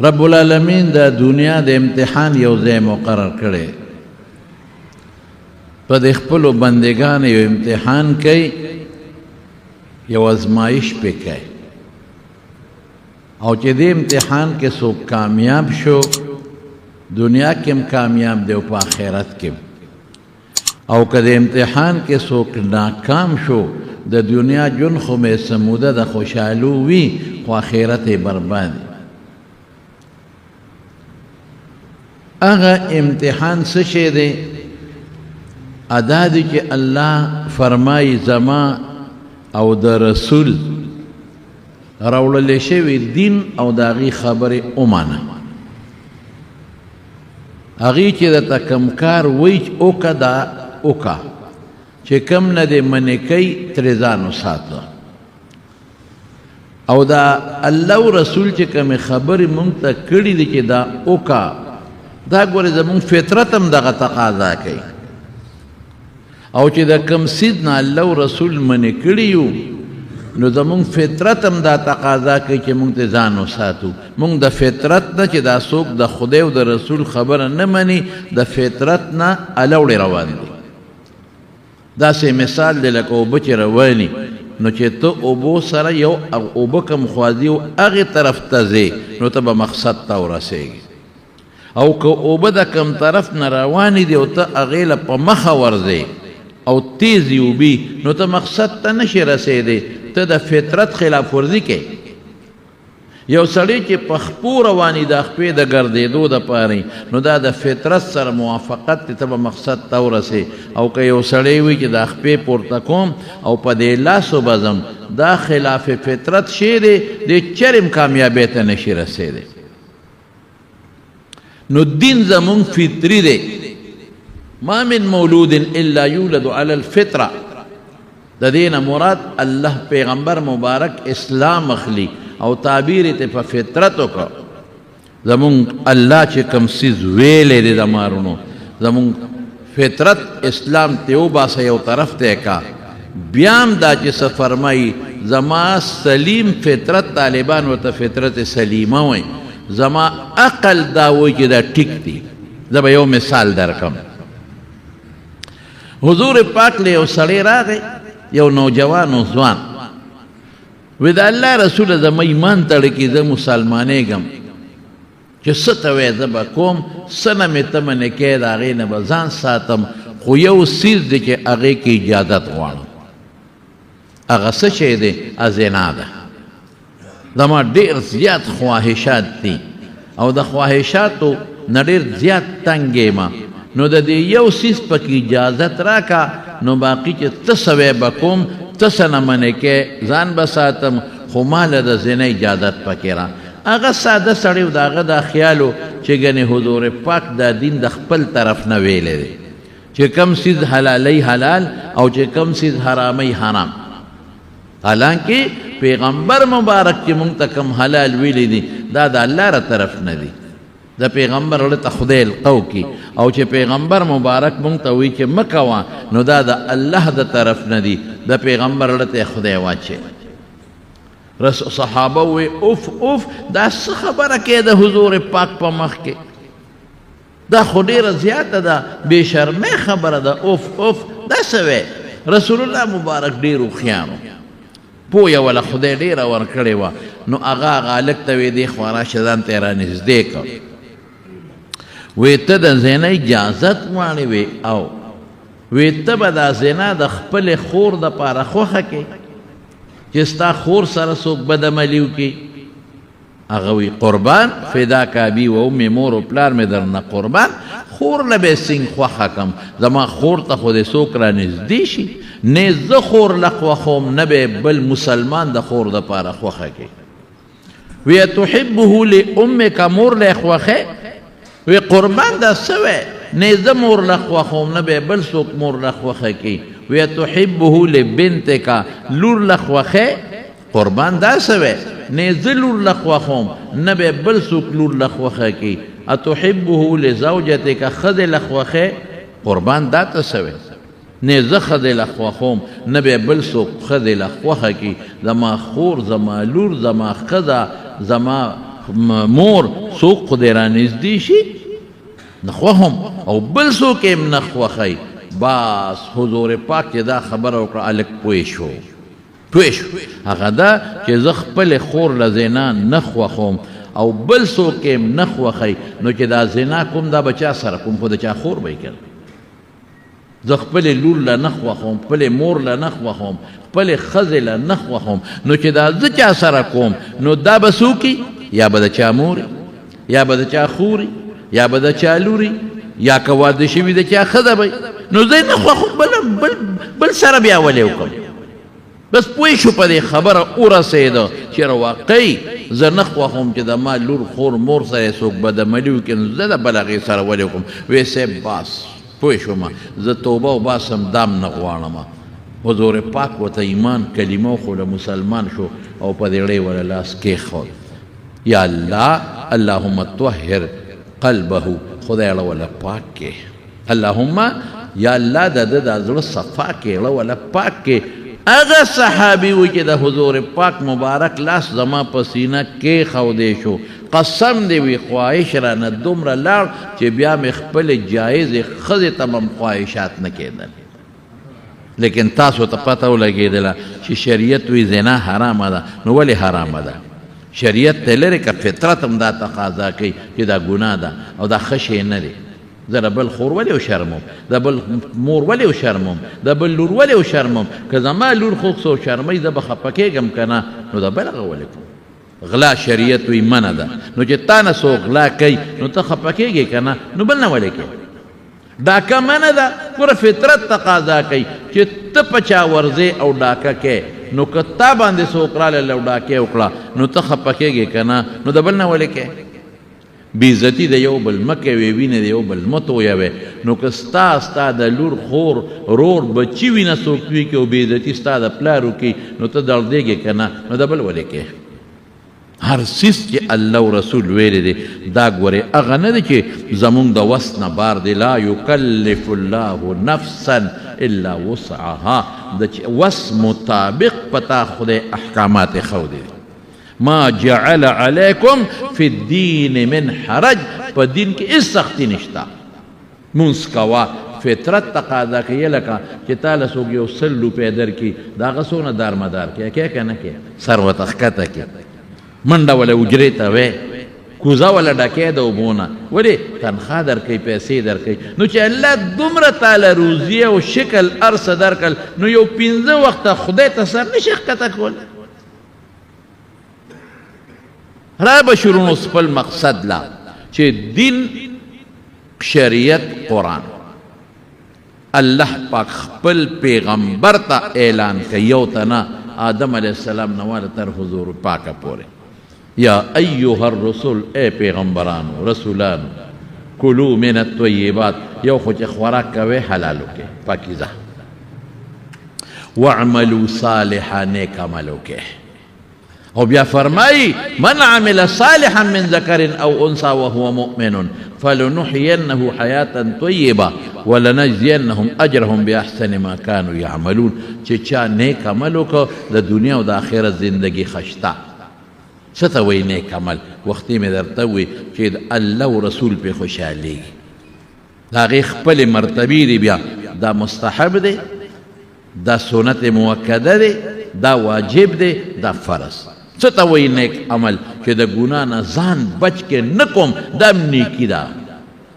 رب العالمین د دنیا د امتحان یو ځای مقرر کړی په د خپلو بندګانو یو امتحان کوي یو ازمایش پې کوي او چې دې امتحان کې څوک کامیاب شو دنیا کې هم کامیاب دی او په آخرت کې او که د امتحان کې څوک ناکام شو د دنیا ژوند خو مې سموده د خوشحالو وي خو آخرت یې برباد هغه امتحان څه شی دی ادا دی چې الله فرمایي زما او د رسول راوړل شوی دین او د هغې خبرې ومنه هغې چې درته کوم کار وایي وکړه دا وکړه چې کوم نه دې منې کوي ترې ځان وساته او دا الله او رسول چې کومې خبرې مونږ ته کړي دي چې دا وکړه دا ګورې زمونږ فطرت هم دغه تقاضا کوي او چې د کوم څیز نه الله او رسول منې کړي یو نو زمونږ فطرت هم دا تقاضا کوي چې مونږ ته ځان وساتو مونږ د فطرت نه چې دا څوک د خدای او د رسول خبره نه مني د فطرت نه الوړې روان دي داسې مثال دی لکه اوبه چې رواني نو چې ته اوبو سره یو اوبه کم خوازي او هغې طرف ته ځې نو ته به مقصد ته ورسېږي او که اوبه د کم طرف نه روانې دي او ته هغې له په مخه ورځې او تیزې اوبي نو ته مقصد ته نشي رسېدی ته د فطرت خلاف ورزي کوې یو سړی چې په خپو رواني د خپې د ګرځېدو دپاره نو دا د فطرت سره موافقت دی ته به مقصد ته ورسې او که یو سړی وي چې د خپې پورته کوم او په دې لاسو به ځم دا خلاف فطرت شی دی دې چرې هم کامیابۍ ته نشي رسېدی نو دین زمون فطری دی ما من مولود الا یولد علی الفطره د دین مراد الله پیغمبر مبارک اسلام اخلی او تعبیر ته په فطرت وکړه زمون الله چې کوم څیز ویلې دی د مارونو زمون فطرت اسلام ته وباسه یو طرف ته کا بیا هم دا چې څه فرمایي زما سلیم فطرت طالبان ورته فطرت سلیمه وایي زما عقل دا وایي چې دا ټیک دی زه به یو مثال درکم حضور پاک له یو سړی راغی یو نوجوان او ځوان وی د الله رسول زما ایمان تړی کې زه مسلمانېږم چې څه ته وایې زه به کوم څه نه مې ته منې کوې د هغې نه به ځان ساتم خو یو څیز دی چې هغې کې اجازت غواړم هغه څه شی دی زنا ده زما ډېر زیات خواهشات دي او د خواهشاتو نه ډېر زیات تنګ یم نو د دې یو څیز پکې اجازت راکړه نو باقي چې ته څه وی به کوم ته څه نه منې کې ځان به ساتم خو ما له د زنا اجازت پکې را هغه ساده سړی و د هغه دا خیال و چې ګنې حضور پاک دا دین د خپل طرف نه ویلی دی چې کم څیز حلالۍ حلال او چې کم څیز حرامۍ حرام حالانکه پیغمبر مبارک چې مونږ ته کم حلال ویلی دي دا د الله را طرف نه دي د پیغمبر له ته خدای القو کی او چې پیغمبر مبارک مونږ ته وی چې مکوا نو دا د الله د طرف نه دی د پیغمبر له ته خدای واچي رسول صحابه وی اوف اوف دا څه خبره کې د حضور پاک په مخ کې دا خو ډیره زیاته ده بې شرمۍ خبره ده اوف اوف دا څه وی رسول الله مبارک ډېر هوښیار پویه وله خدای ډېره ورکړې وه نو هغه هلک ته وی دې خوا راشه ځان ته یې رانږدې کړ وی ته د زنا اجازت غواړې وی او وی ته به دا زنا د خپلې خور دپاره خوښه کې چې ستا خور سره څوک بد عملي وکړي هغه وی قربان فداک ابي و امي مور و پلار مې درنه قربان خور له به څنګه خوښه کړم زما خور ته خو دې څوک رانږدې شي نه زه خور له خوښوم نه به بل مسلمان د خور دپاره خوښه کې وی تحبه لامک مور له خوښه وی قربان دا څه وی نه زه مور له خوښوم نه به بل څوک مور له خوښه کوي وی تحبه لبنتک لور له خوښه قربان دا څه وی نه زه لور له خوښوم نه به بل څوک لور له خوښه کوي اتحبه لزوجتک ښځې له خوښه قربان دا ته څه وی نه زه ښځې له خوښوم نه به بل څوک ښځې له خوښه کوي زما خور زما لور زما ښځه زما مور څوک خدای را نږدې شي نخوهم او بل څوک یې هم نخوښئ بس حضور پاک چې دا خبره وکړه هلک پوه شو هغه دا چې زه خپلې خور له زنا نه خوښوم او بل څوک یې هم نه خوښئ نو چې دا زنا کوم دا به چا سره کوم خو د چا خور به یې کړ زه خپلې لور له نه خوښوم خپلې مور له نه خوښوم خپلې ښځې له نه خوښوم نو چې دا زه چا سره کوم نو دا به څوک یا به د چا موري یا به د چا خوري یا به د چا لوري یا که واده شوي د چا ښځه به نو زه نه خوښوم بل سره بیا ولې وکړم بس پوه شو په دې خبره ورسېده چې واقعي زه نه خوښوم چې د ما لور خور مور سره څوک بدعملي وکړي نو زه د بل هغې سره ولې وکړم ویې صاحب بس پوه شوم زه توبه وباسم دام نه غواړم حضور پاک ورته ایمان کلمه وښوله مسلمان شو او په دې ړی وله لاس کېښود یا الله اللهم طهر قلبه خدای اړه وله پاک کې اللهم یا الله د ده د زړه صفا کې اړه وله پاک کې هغه صحابي و چې د حضور پاک مبارک لاس زما په سینه کېښودی شو قسم دې وي خواهش رانه دومره لاړ چې بیا مې خپلې جایزې ښځې ته به خواهشات نه کېدل لیکن تاسو ته پته ولګېدله چې شریعت وی زنا حرامه ده نو ولې حرامه ده شریعت ته لرې که فطرت هم دا تقاضا کوي چې دا ګناه ده او دا ښه شی نه دی زه د بل خور ولې وشرمم د بل مور ولې وشرمم د بل لور ولې وشرمم که زما لور خو څو شرمئ زه به خفه کېږم که نه نو د بل هغه ولې کوم غلا شریعت وی منع ده نو چې تا نه څوک غلا کوي نو ته خفه کېږې که نه نو بل نه ولې کوې ډاکه منع ده ګوره فطرت تقاضا کوي چې ته په چا ورځې او ډاکه کې نو که تا باندې څوک رالی او ډاکې وکړه نو ته خفه کېږې که نه نو د بل نه ولې کوې بېعزتي د یو بل مه کوې وینې د یو بل مه تویوې نو که ستا د لور خور رور بچي وینه څوک وي کې او بېعزتي ستا د پلار وکړي نو ته دردېږې که نه نو د بل ولې کوې هر څیز چې الله او رسول ویلی دی دا ګورې هغه نه دی چې زمونږ د وس نه بار دی لا یکلف الله نفسا الا وسعها د وس مطابق پتا خدای احکامات ښودي ما جعل علیکم فی الدین من حرج په دین کې هېڅ سختي نشته مونځ کوه فطرت تقاضا کوي لکه چې تاله څوک یو 100 روپۍ درکړي د هغه څونه دارمدار کې کې که نه کې سر ورته ښکته کې منډه وله حجرې ته وی کوزه وله ډکې د اوبو نه ولې تنخوا درکوي پیسې درکوي نو چې الله دومره تاله روزي او شکل هر څه درکړل نو یو 15 وخته خدای ته سر نشي ښکته کول را به شروع نو خپل مقصد لا چې دین شریعت قرآن الله پاک خپل پیغمبر ته اعلان کوي یو ته نه آدم علیه السلام نه واله تر حضور پاکه پورې یا ایها الرسول اے پیغمبرانو رسولانو کلو من الطیبات یو خو چې خوراک کوئ حلال وکړئ پاکیزه واعملوا صالحا نیک عمل وکړئ او بیا فرمائی من عمل صالحا من ذکر او انثى وهو مؤمن فلنحيينه حياة طيبة ولنجزينهم اجرهم باحسن ما كانوا يعملون چې چا نیک عمل وکړ د دنیا او د آخرت زندگی خشته څه ته وایي نیک عمل وختي مې درته ووایي چې د الله او رسول پې خوشحالېږي د هغې خپلې مرتبې دي بیا دا مستحب دی دا سنت موکده دی دا واجب دی دا فرض څه ته وایي نیک عمل چې د ګناه نه ځان بچ کې نه کوم دا هم نیکي ده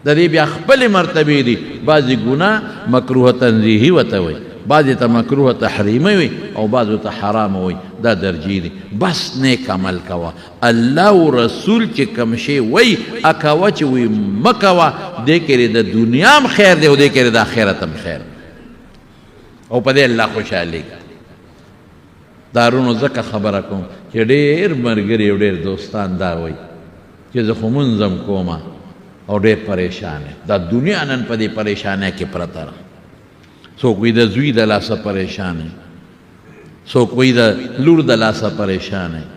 د دې بیا خپلې مرتبې دي بعضې ګناه مکروه تنزیهي ورته وایي بعضې ته مکروه تحریمه وي او بعضو ته حرامه وي دا درجې دي بس نیک عمل کوه الله او رسول چې کوم شی وایي اکوه چې وایي مه کوه دې کې د دنیا هم خیر دی او دې کې د آخرت هم خیر او په دې الله خوشحالېږي دارونو ځکه خبره کوم چې ډېر ملګري او ډېر دوستان دا وایي چې زه خو مونځ هم کومه او ډېر پریشان یم دا دنیا نن په دې پریشانۍ کې پرته ده څوک وایي د زوی د لاسه پریشان یم څوک وایي د لور د لاسه پریشان یم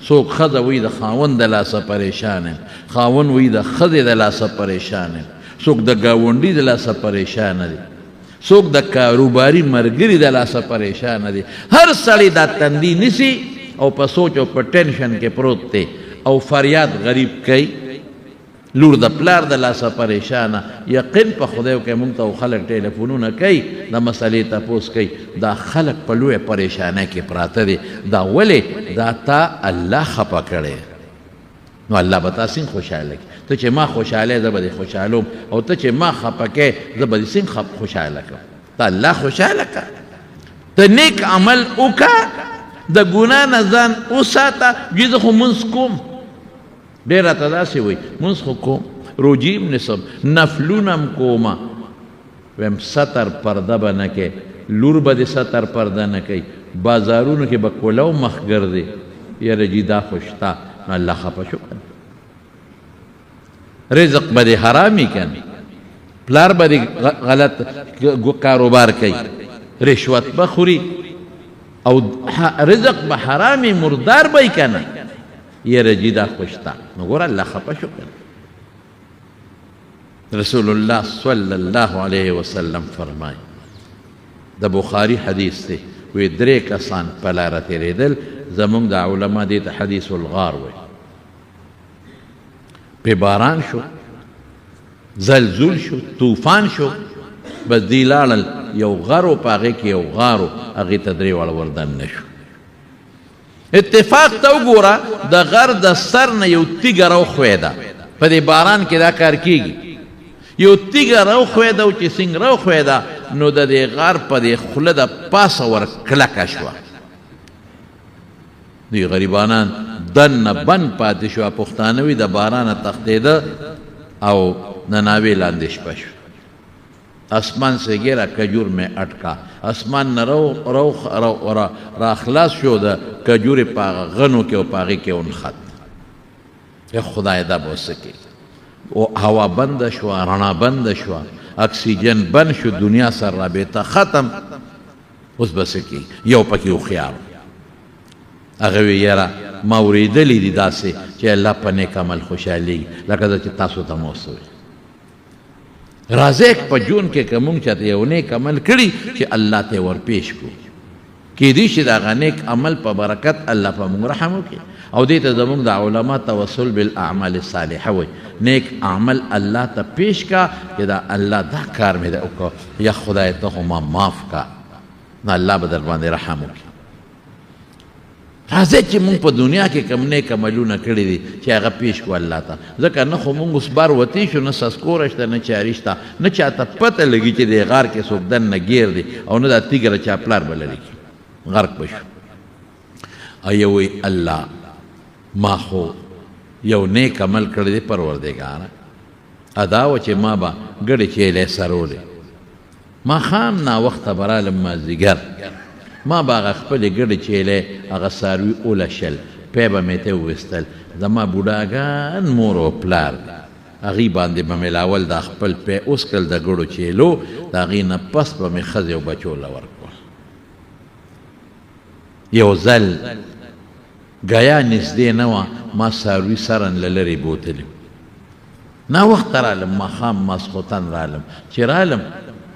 څوک ښځه وایي د خاوند د لاسه پریشان یم خاوند وایي د ښځې د لاسه پریشان یم څوک د ګاونډي د لاسه پریشان دی څوک د کاروباري ملګري د لاسه پریشان دی هر سړی دا تندي نیسي او په سوچ او په ټینشن کې پروت دی او فریاد غریب کوي لور د پلار د لاسه پریشانه یقین په خدای کې مونږ ته خلک ټلیفونونه کوي د مسلې تپوس کوي دا خلک په لویه پریشانۍ کې پراته دي دا ولې دا تا الله خفه کړی نو الله به تا څنګه خوشحاله کړي ته چې ما خوشحاله زه به دې خوشحالوم او ته چې ما خفه کوې زه به دې څنګه خوشحاله کړم ته الله خوشحاله کړه ته نیک عمل وکړه د ګناه نه ځان وساته چې زه خو مونځ کوم ډېر راته داسې وایي مونځ خو کوم روجي م نیسم نفلونه م کومه ویم ستر پرده به نه کوې لور به دې ستر پرده نه کوي بازارونو کې به کولو مخ ګرځې یاره جي دا خو شته نو الله خفه شو رزق به دې حرامي کنه پلار به دې غلط کاروبار کوي رشوت به خوري او رزق به حرامي مردار به یې کنه یاره جي دا خو شته نو ګوره الله خفه شو کنه رسول الله صلی الله علیه وسلم فرمای د بخاری حدیث دی وی درې کسان په لاره تېرېدل زمونږ د علما دې ته حدیث الغار وی په باران شو زلزل شو طوفان شو بس دی لاړل یو غرو په هغې کې یو غارو هغې ته درې واړه وردن نه شو اتفاق ته وګوره د غر د سر نه یو تیږه راوښوېده په دې باران کې دا کار کېږي یو تیږه راوښوېده او چې څنګه راوښوېده نو د دې غار په دې خوله د پاسه ور کلکه شوه دوی غریبانان دننه بند پاتې شوه پښتانه وي د بارانه تښتېده او د ناوې لاندې شپه شو आसमान से गिरा खजूर में अटका आसमान न را خلاص شو د کجور غنو کې او پاغي کې اون خط یا خدای دا بوسکی او هوا بند شو رڼا بند شو اکسیجن بند شو دنیا سره رابطه ختم اوس بسکی یو پکې خو خیال هغه یاره ما اوریدلې دي داسې چې الله په نیک عمل خوشحالي لکه چې تاسو ته موسوي رازق په جون کې کوم چې یو نیک عمل کړي چې الله ته ورپېښ کو کې دې چې دا نیک عمل په برکت الله په موږ رحم وکړي او دې ته زموږ د علما توسل بالاعمال الصالحه وي نیک عمل الله ته پیش کا چې دا الله دا کار مې ده وکړه یا خدای ته ما معاف کا نه الله به در باندې رحم وکړي راځي چې موږ په دنیا کې کوم نیک عملونه کړي دي چې هغه پیش کو الله ته ځکه نه خو موږ اوس بار وتی شو نه سسکوره شته نه چاري شته نه چاته پته لګي چې دې غار کې څوک دننه ګیر دی او نه دا تیږه چاپلار به لري غرق بشو ایو وی الله ما خو یو نیک عمل کړی دی پروردګاره ادا و چې ما به ګډې چیلې سرولې ما خام نا وخت برالم مازدیګر ما به هغه خپلې ګډې چیلې هغه څاروي اولشل پی به مې ته وویستل زما بوډاګان مور او پلار هغې باندې به مې لاول دا خپل پی اوسکل د ګډو چیلو د هغې نه پس به مې ښځې او بچو له ورکول یو ځل ګیا نږدې نه وه ما څاروي سرن له لرې بوتلي ناوخته رالم ماښام ماسخوتن رالم چې رالم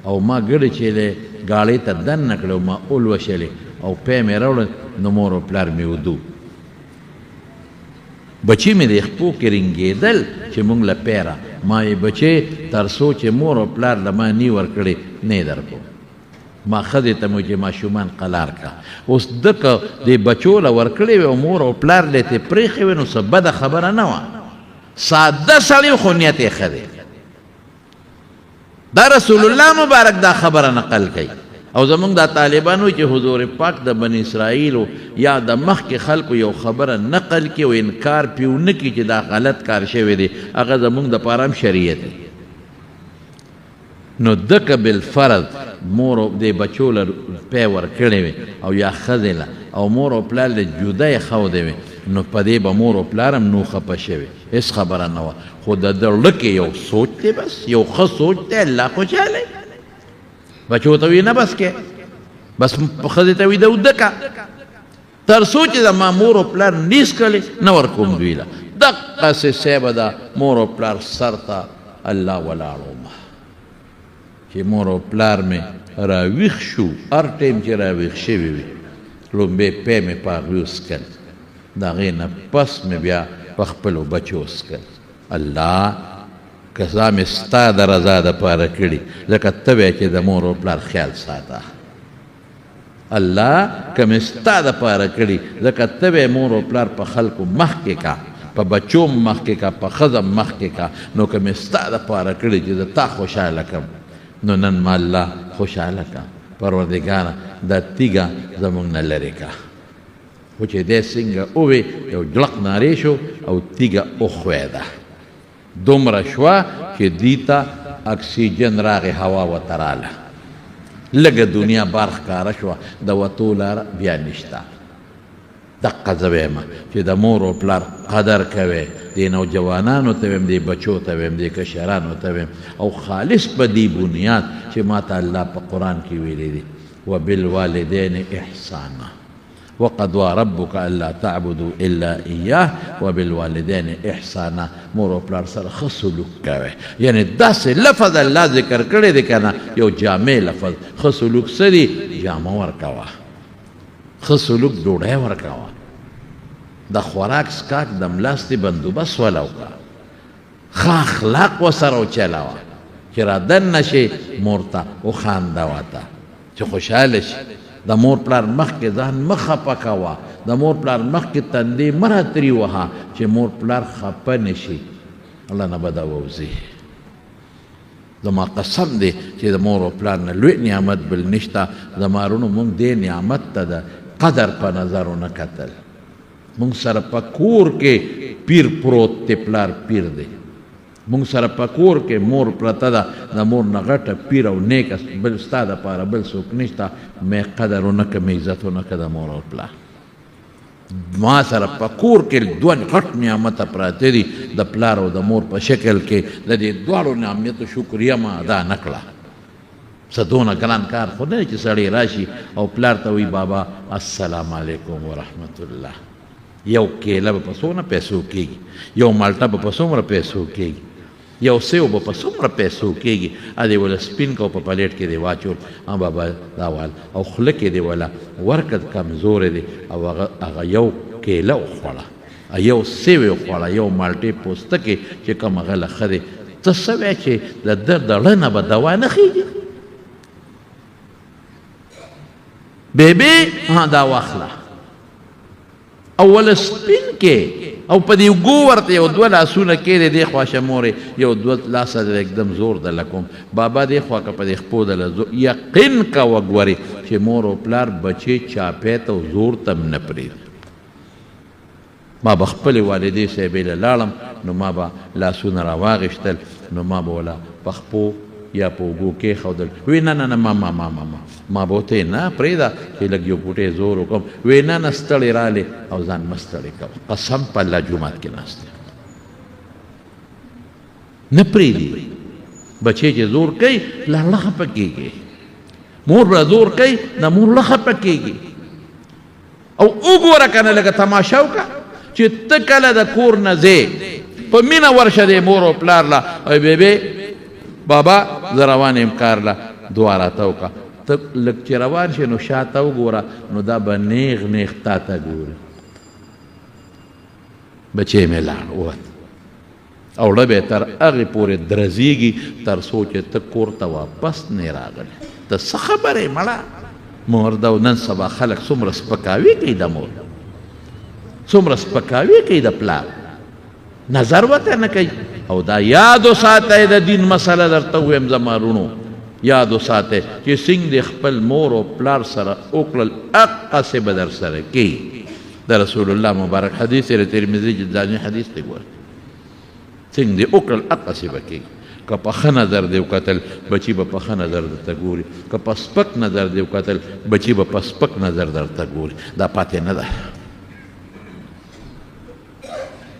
او ما ګډې چیلې ګاړۍ ته دننه کړې او ما اولوشلې او پی مې راوړل نو مور او پلار مې ودو بچی مې د خپو کې رنګېدل چې مونږ له پیره ما یې بچې تر څو چې مور او پلار له ما نی ورکړې نه یې درکو ما ښځې ته مو چې ماشومان قلار کا اوس دکه د بچو له ورکړې وې او مور او پلار له تې پرېښې وې نو څه بده خبره نه وه ساده سړی خو نیت یې ښه دی دا رسول الله مبارک دا خبره نقل کوي او زمونږ دا طالبان وایي چې حضور پاک د بني اسرائیلو یا د مخکې خلکو یو خبره نقل کړي او انکار پې ونه کړي چې دا غلط کار شوی دی هغه زمونږ دپاره هم شریعت دی نو دکه بالفرض مور او د بچو له پی ورکړې وې او یا ښځې له او مور او پلار له جدا یې ښودې وې نو په دې به مور او پلار هم نو خفه شوې هېڅ خبره نه وه خو د ده زړه کې یو سوچ دی بس یو ښه سوچ دی الله خوشحاله بچو ته وي نه بس کې بس ښځې ته وي د ودکه تر څو چې زما مور او پلار نیس کړلې نه ورکوم دوی له دقسې صیبه ده مور او پلار سر ته الله ولاړومه چې مور او پلار مې راویښ شو هر ټیم چې راویښ شوي وي لومبې پی مې په هغوی وڅکل د هغې نه پس مې بیا په خپلو بچو سکل. الله که دا مې ستا د رضا دپاره کړي ځکه ته به چې د مور و پلار خیال ساته. الله که مې ستا دپاره کړي ځکه ته به مور و پلار په خلکو مخکې کا، په بچو مخکې کا، په ښځه مخکې کا. نو که مې ستا دپاره کړي چې زه تا خوشحاله کړم نو نن ما الله خوشحاله کا. پروردګاره دا تیږه زموږ نه لرې کا. خو چې دی څنګه ووې یو جلق نارې شو او تیږه وښویده. دومره شوه چې دوی ته اکسیجن راغې، هوا ورته راله، لږه دنیا بار ښکاره شوه، د وتو لاره بیا نشته. دقه زه وایم چې د مور و پلار قدر کوئ، دې نوجوانانو ته ویم، دې بچو ته ویم، دې کشرانو ته ویم، او خالص په دې بنیاد چې ما ته الله په قرآن کې ویلی دی وبالوالدین احسانا وقضى ربك الا تعبدوا الا اياه وبالوالدين احسانا. مور و پلار سره ښه سلوک کوئ. یعنی داسې لفظ الله ذکر کړی دی که نه، یو جامع لفظ. ښه سلوک څه دی؟ جامه ورکوه، ښه سلوک ډوډۍ ورکوه، د خوراک څښاک د ملاستې بندوبست وله وکړه، ښه اخلاق ورسره وچلوه، چې را دننه شي مور ته وخانده ورته چې خوشحاله شي. د مور پلار مخکې ځان مه خفه کوه، د مور پلار مخکې تندې مه راتري وهه چې مور پلار خفه نه شي. الله نه به دا ووځي. زما قسم دی چې د مور و پلار نه لوی نعمت بل نشته. زما وروڼو مونږ دې نعمت ته د قدر په نظر ونه کتل. مونږ سره په کور کې پیر پروت دی، پلار پیر دی. مونږ سره په کور کې مور پرته ده، د مور نه غټه پیر او نیک بل ستا دپاره بل څوک نشته. مې قدر ونه کړه، مې عزت ونه کړه د مور او پلار. ما سره په کور کې دوه غټ نعمته پراته دي، د پلار او د مور په شکل کې. د دې دواړو نعمتو شکریه ما ادا نه کړه. څه دونه ګران کار خو نه چې سړی راشي او پلار ته وایي بابا السلام علیکم ورحمت الله. یو کیله به په څومره پیسو کېږي، یو مالټه به په څومره پیسو کېږي، یو سیو به په څومره پیسو کېږي. ا دې وله سپین کو په پلیټ کې دې واچول، بابا دا وال او خوله کې دې وله ورکه کمزوری دی او هغه یو کیله وخوړه، یو سیو وخوړه، یو مالټې پوستکې چې کوم هغه له ښه دی. ته څه وایې چې د درد د ړنه به دوا نه خېږي؟ بیبي دا واخله اول سپین کې او په دې اوږو ورته یو دوه لاسونه کېدې دې خوا شمورې، یو دوه لاسه د एकदम زور د لکوم بابا دې خوا که په دې خپو د له یقین کوه ګورې چې مور او پلار بچې چاپی ته او زور ته م نه پرېږدي. ما به خپلې والدې صاحبې له لاړم نو ما به لاسونه راواغېشتل، نو ما به وله په خپو یا په اوږو کېښودل. وی نه نه نه ما به ورته نه پرېږده چې لږ یو ګوټی زور وکړم. وی نه نه ستړې رالې او ځان مه ستړې کوه، قسم په الله جومات کې ناست یم نه پرېږدي. بچې چې زور کوي له نه خفه کېږي، مور به زور کوي د مور نه خفه کېږي. او وګوره که نه لږه تماشه وکړه چې ته کله د کور نه ځې په مینه ورشه د مور او پلار له ای بیبې بابا زه روان یم کار له دعا راته وکړه. ته لږ چې روان شي نو شاته وګوره نو دا به نیغ نیغ تا ته ګوري. بچې مې لاړ ووت او ړه به تر هغې پورې درزېږي تر څو چې ته کور ته واپس نه راغلی. ته څه خبرې مړه مور ده. نن سبا خلک څومره سپکاوي کوي د مور، څومره سپکاوي کوي د پلار، نظر ورته نه کوي. او دا یاد وساتئ د دین مسله درته ووایم زما وروڼو، یاد وساتئ چې څنګه د خپل مور او پلار سره وکړل هغسې به در سره کوي. د رسول الله مبارک حدیث د ترمذي جلداني حدیث دی ګوره، څنګه دې وکړل هغسې به کوي. که په ښه نظر دې وکتل بچي به په ښه نظر درته ګوري، که په سپک نظر دې وکتل بچي به په سپک نظر درته ګوري. دا پاتې نه ده.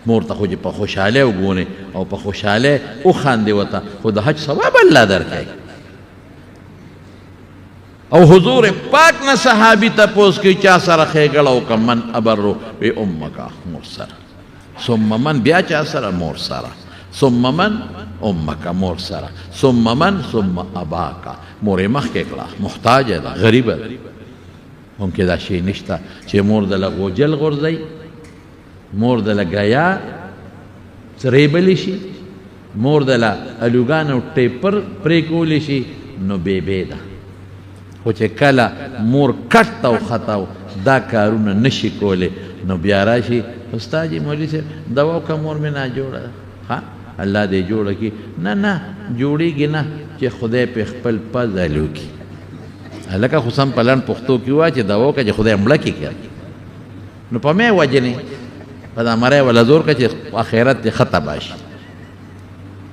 مور ته خو چې په خوشحالۍ وګورې او په خوشحالۍ وخاندې ورته خو د حج ثواب الله درکوي. او حضور پاک نه صحابي تپوس کوي چا سره ښېګړه وکړه، من ابرو بی امکا مور سره، ثم من بیا چا سره مور سره، ثم من امکا مور سره، ثم من ثم اباکا مور یې مخکې کړه، محتاجه ده، غریبه ده. ممکن دا شی نشته چې مور دله غوجل غورځوي، مور دله ګیا سرې بلی شي مور دله الوګانو ټیپر پرې کولی شي نو بېبې ده خو چې کله مور کټ ته وختو دا کارونه نشي کولی نو بیا راشي استاد جي مولوي صاحب دوا وکړه مور مې ناجوړه ده ها الله دې جوړه کړي نه جوړېږي نه چې خدای پې خپل پزل وکړي هلکه خو سم په لنډ پښتو کې ووایه چې دوا وکړه چې خدای مړه کړي نو په مې وجنې په دا مری ولا زور کړه چې آخرت دې ښه تباه شي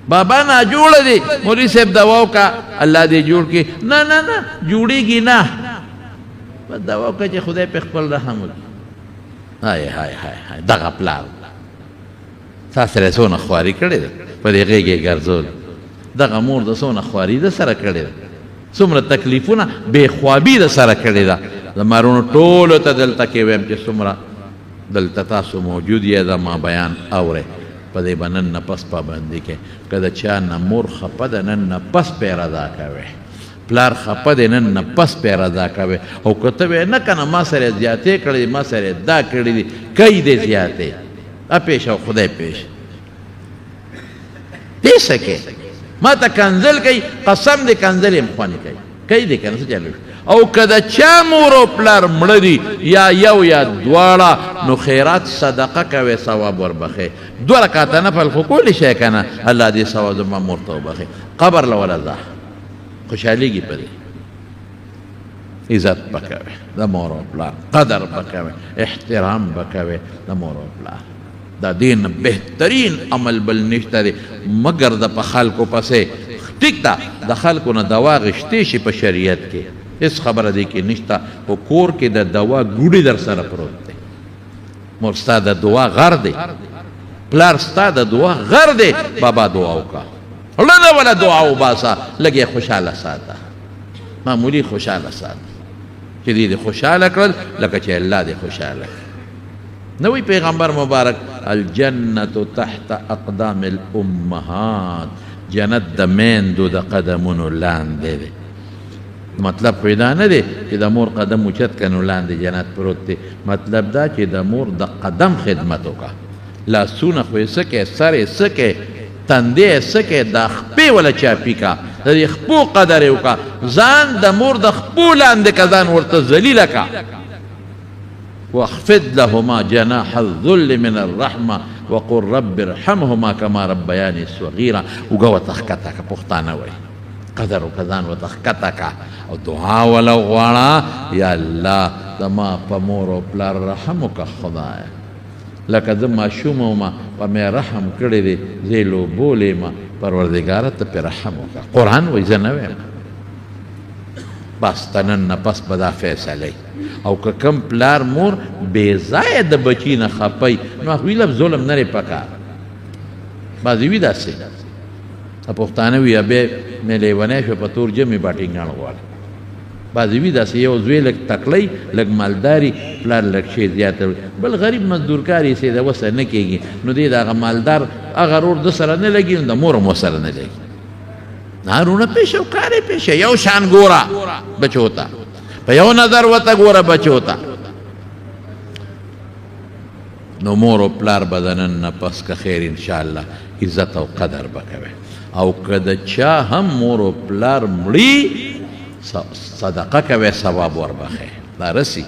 بابا ناجوړه دی مولوي صاحب دوا وکړه الله دې جوړ کړي نه جوړېږي نه بس دوا وکړه چې خدای پې خپل رحم وکړي هاي دغه پلار تا سره څونه خواري کړې ده په دې غېږ یې ګرځول دغه مور د څونه خواري د سره کړې ده څومره تکلیفونه بېخوابي د سره کړې ده زمارونو ټولو ته دلته کې ویم چې څومره دلته تاسو موجود یې زما بیان اورئ په دې به نن نه پس پابندي کې که د چا نه مور خفه ده نن نه پس پې رضا کوې پلار خفه دی نن نه پس پې رضا کوې او که ته وې نه که نه ما سره زیاتې کړې دي ما سره دا کړي دي کوي دې زیاتې اپیش او خدای پیش دې څه کې ما ته کنځل کوي قسم دې کنځل یم خوند کوي دې که نه څه چلو او که د چا مور او پلار مړه دي یا یو یا دواړه نو خیرات صدقه کوې ثواب وربخې 2 رکعته نفل خو کولی شی که نه الله دې ثواب زما مور ته وبخې قبر له وله ځه خوشحالیږي په دې عزت به کوې د مور او پلار قدر به کوې احترام به کوې د مور او پلار دا دین بهترین عمل بل نشته دی مګر د په خلکو پسې ټیک ده د خلکو نه دوا غشتې شي په شریعت کې هېڅ خبره دی کې نشته خو کور کې د دوا ګوډې در سره پروت دی مور ستا د دعا غر دی پلار ستا د دعا غر دی بابا دعا وکړه لږه وله دعا وباسه لږ یې خوشحاله ساته معمولي خوشحاله ساته چې دې خوشحاله کړل لکه چې الله دې خوشحاله نوی پیغمبر مبارک الجنت تحت اقدام الامهات جنت د میندو د قدمونو لاندې دی مطلب پیدا نه دی چې د مور قدم اوچت کړه نو لاندې جنت پروت دی مطلب دا چې د مور د قدم خدمت وکړه لاسونه خو یې څه کې سر یې څه کې تندې یې څه کې دا خپې وله چاپي کا د دې خپو قدر یې وکړه ځان د مور د خپو لاندې که ځان ورته ذلیله کا واخفض لهما جناح الذل من الرحمه وقل رب ارحمهما كما ربياني صغيرا وګه ورته ښکته که پښتانه وایي قدر وکړه ځان ورته ښکته کا او دعا وله غواړه یا الله زما په مور او پلار رحم وکړه خدایه لکه زه ماشوم ومه په مې رحم کړی دی زه یې لوبولی یم پروردګاره ته پې رحم وکړه قرآن وایي زه نه ویم بس ته نن نه پس به دا فیصله او که کم پلار مور بې ځایه د بچي نه خفی نو هغوی له ظلم نه دی پکار بعضې وي داسې پښتانه وي بیا مې لیونی شوه په تور جمې باټینګاڼ غواړي بعضې وي داسې یو زوی لږ تکلی لږ مالداري پلار لږ شی زیاته بل غریب مزدورکار یې سې د وسه نه کېږي نو دی د هغه مالدار هغه رور د سره نه لګي نو د مور هم ورسره نه لګي نارونه پیشه او کارې پیشه یو شان ګوره بچو ته په یو نظر ورته ګوره بچو ته نو مور او پلار به د نن نه پس که خیر انشاءالله عزت او قدر به کوې او که د چا هم مور او پلار مړي صدقه کوې ثواب وربخې دا رسي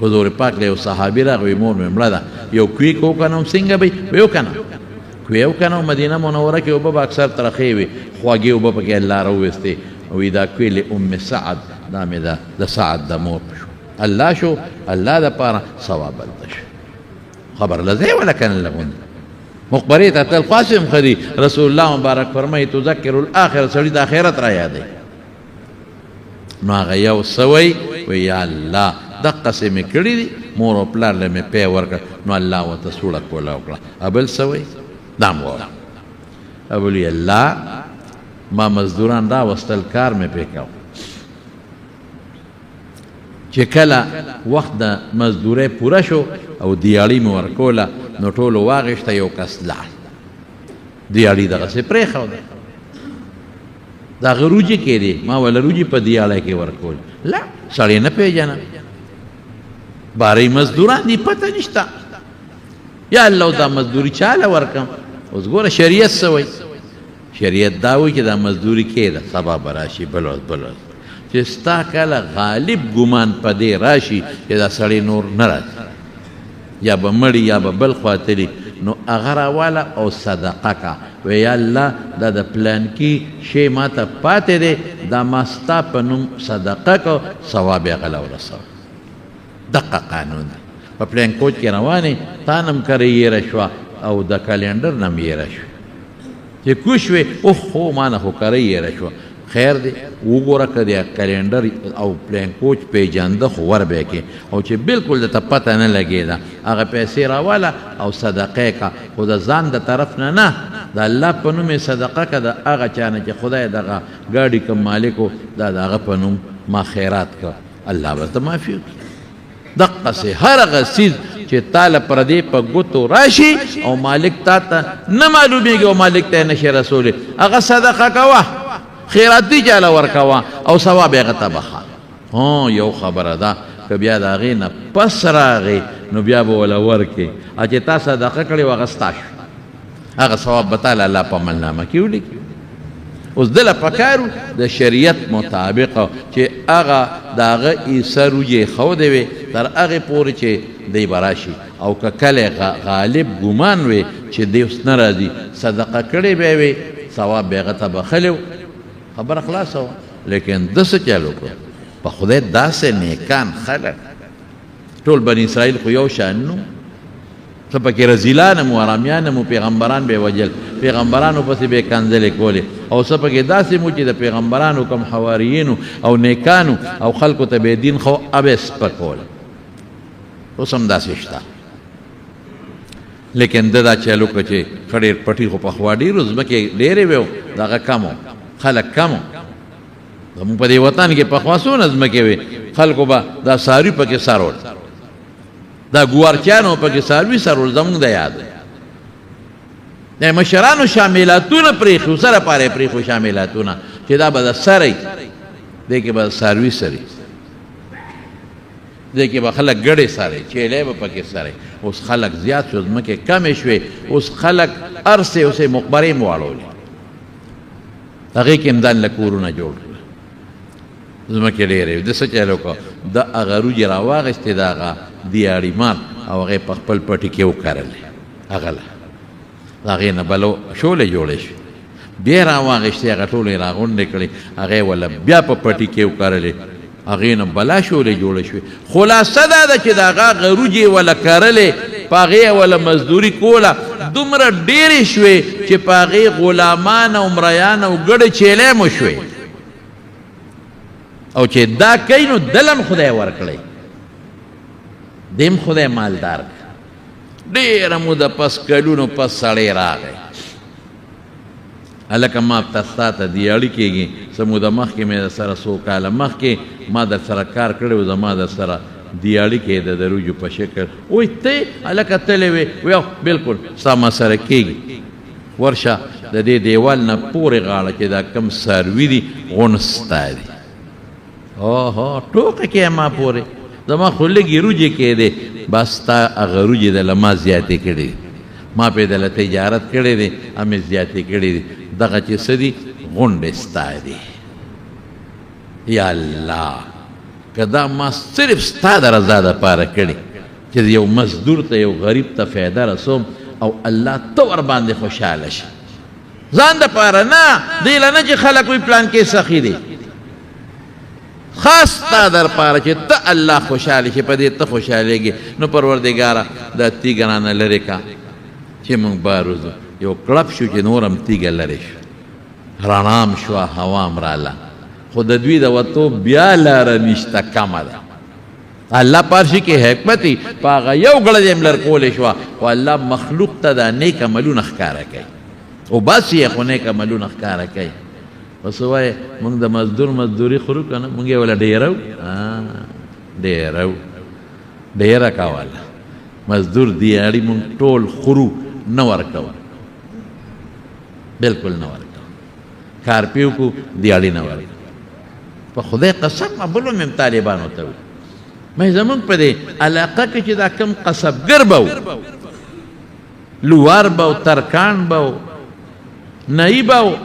حضور پاک له یو صحابي راغی مور مې مړه ده یو کویک وکنه څنګه به ویو کنه کوی وکنه مدینه منوره کې اوبه به اکثر ترخې وي خواږې اوبه پکې الله راوویستې وی دا کوی له ام سعد دا مې ده د سعد د مور شو الله شو الله دپاره ثواب هلته شو خبر لځی ولا کنه لغوند مقبرې ته تل قاسم خدي رسول الله مبارک فرمایي تذکر الاخر سړي د آخرت را یادوي نو هغه یو څه وی یا الله دقسې مې کړي دي مور او پلار له مې پی ورکړه نو الله ورته سوړه کوله وکړه ابل څه وی دا م وویل ابولی الله ما مزدوران راوستل کار مې پې کو چې کله وخت د مزدورۍ پوره شو او دیاړي مې ورکوله نو ټولو واغېشته یو کس لاړ دیاړي دغسې پرېښوده د هغه روجې کې دی ما وله روجې په دیاړی کې ورکول لا سړی نه پېژنه بارې مزدوران دي پته نشته یا الله دا مزدوري چاله ورکم. اوس ګوره شریعت څه وایي؟ شریعت دا وایي چې دا مزدوري کېده سبا به راشي بل ورځ چې ستا کله غالب ګمان په دې راشي چې دا سړی نور نه راځي یا به مړي یا به بل خوا تلي نو هغه راواله او صدقه کا وی یا الله دا د پلانکي شی ما ته پاتې دی دا ما ستا په نوم صدقه کو ثواب یې هغه له ورسوه. دقه قانون دی. په پلان کوچ کې روانې تا نم کره یېره شوه او د کلنډر نم یېره شوه چې کوش وې اوهو ما نه خو کره یېره شوه. خیر دی وګوره که د کلنډر او پلان کوچ پیژانده خو ور به کې او چې بالکل درته پته نه لګېده هغه پیسې راواله او صدقه کا خو د ځان د طرف نه د الله په نوم یې صدقه که د هغه چا نه چې خدای دغه ګاډي کوم مالک و دا د هغه په نوم ما خیرات که الله به ورته معافي وکړي. دقسې هر هغه څیز چې تا له پردې په ګوتو راشي او مالک تا ته نه معلومیږي او مالک ته یې نشي رسولی هغه صدقه کوه خیراتی چاله ورکوه او ثواب یې هغه ته بخه. یو خبره ده که بیا د هغې نه پس راغې نو بیا به وله ورکې او چې تا صدقه کړې و هغه ستا شو هغه ثواب به تا له الله په عملنامه کې ولیکي. اوس دله پکارو د شریعت مطابق چې هغه د هغه عیسه روجې ښودې وې تر هغې پورې چې دی به راشي او که کله غالب ګمان وې چې دی اوس نه راځي صدقه کړې به یې وې ثواب به یې هغه ته بخلی خبره خلاصه وه. لیکن ده څه چل وکړو په خدای داسې نیکان خلک ټول بني اسرائیل خو یو شان نو څه پکې رزیلان هم ارامیان هم پیغمبران به یې وجل پیغمبرانو پسې به یې کنځلې کولې او څه پکې داسې مو چې د پیغمبرانو کوم حواریینو او نیکانو او خلکو ته به دین خو ابې سپکول اوس هم داسې شته. لیکن ده دا چل وکړه چې ښه ډېر پټي خو پخوا ډېرو ځمکې ډېرې وې دغه کم خلک کم زموږ په دې وطن کې پخوا څونه ځمکې وې خلکو به دا څاروي پکې سرول دا ګوارچیانو پکې څاروي سرول زموږ د یاد د مشرانو شاملاتونه پرېښو سره پاره یې پرېښو شاملاتونه چې دا به د سری دې کې به د څاروي سري دې کې به خلک ګډې سري چیلې به پکې سري. اوس خلک زیات شو ځمکې کمې شوې اوس خلک ارسې اوسې مقبرې م واړولې هغې کې هم ځان له کورونه جوړ کړه ځمکې ډېرې د څه چل وکړه د هغه روجې راواخېستې د هغه دیاړي مار او هغې په خپل پټي کې وکرلې هغه له د هغې نه بله شولې جوړې شوې بیا یې راواخېستې هغه ټولې یې راغونډې کړې هغې وله بیا په پټي کې وکرلې هغې نه بلا شولې جوړې شوې. خلاصه دا ده چې د هغه روجې وله کرلې په هغې وله مزدوري کوله دومره ډېرې شوې چې په هغې غلامان او مریان او ګډې چیلې مو شوې او چې دا کوي نو دلم خدای ورکړی دیم خدای مالدار ډېره موده پس کلونو پس سړی راغی هلکه ما ستا ته دیاړي کېږي څه موده مخکې مې در سره څو کاله مخکې ما در سره کار کړی و زما در سره دیاړي کېده د روجو په شکل وایي ته هلکه تللی وې وی بلکل ستا ما سره کېږي ورشه د دې دیوال نه پورې غاړه چې دا کم څاروي دي غون ستا دي ټوکه کې ما پورې زما خو لږې روجې کېدې بس ستا هغه روجې دله ما زیاتې کړې ما پې دله تجارت کړی دی همې زیاتې کړې دي دغه چې څه دي غونډې ستا دي. یا الله که دا ما صرف ستا د رضا دپاره کړي چې یو مزدور ته یو غریب ته فایده رسوم او الله ته ورباندې خوشحاله شي ځان دپاره نه دی له نه چې خلک وي پلان کې سخي دی خاص تا در پاره چې ته الله خوشحاله شي په دې ته خوشحالېږي نو پروردګاره دا تیږه رانه لرې کا چې موږ بار وځو یو کړپ شو چې نور هم تیږه لرې شو رڼام شوه هوام راله خو د دوی د وتو بیا لاره نشته کمه ده الله پارشي کې حکمت وي په هغه یو ګړه یې هم لر کولی شوه خو الله مخلوق ته دا نیک عملونه ښکاره کوي او بس یې خو نیک عملونه ښکاره کوي بس وایې موږ د مزدوري خورو که نه موږ یې وله ډېرو ډېره کوله مزدور دیاړي موږ ټول خورو نه ورکوو بلکل نه ورکوو کار پې وکړو دیاړي نه ورکوو په خدای قسم بل هم طالبانو ته وي مې زمونږ په دې علاقه کې چې دا کم قصبګر به و لوار به او ترکان به او نهی به او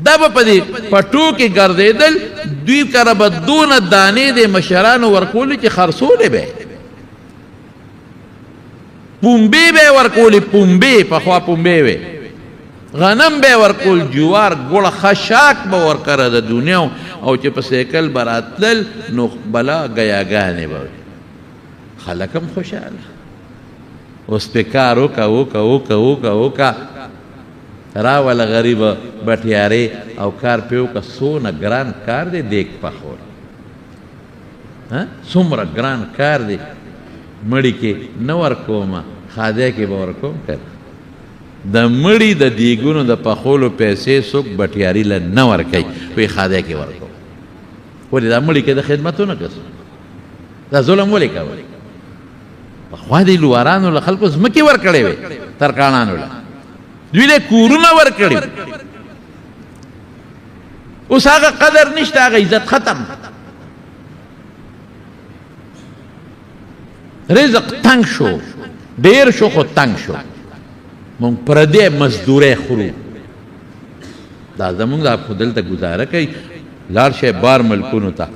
دا به په دې پټو کې ګرځېدل دوی کره به دونه دانې د مشرانو ورکولې چې خرڅولې به پومبې به ورکولې پومبې پخوا پومبې وې غنم به ورکول جوار ګوړه خشاک به ورکره د دنیا او چې په سیکل به راتلل نو بلا ګیاګانې به خلک هم خوشحاله اوس پې کار وکه راوله غریبه بټیارې او کار پې وکړه څونه ګران کار دی دیګ پخول څومره ګران کار دی مړي کې نه ورکومه خادی کې به ورکوم که د مړي د دیګونو د پخولو پیسې څوک بټیاري له نه ورکوي وایي خادی کې ورکوم ولې دا مړي کې د خدمتونه کسو دا ظلم ولې کوي پخوا دې لوارانو له خلکو ځمکې ورکړې وې ترکاڼانو له دوی له کورونه ورکړي اوس هغه قدر نشته هغه عزت ختم رزق تنگ شو ډېر شو خو تنگ شو مونږ پردی مزدورۍ خورو دا زمونږ دا خو دلته ګزاره کوي لاړ شئ بار ملکونو ته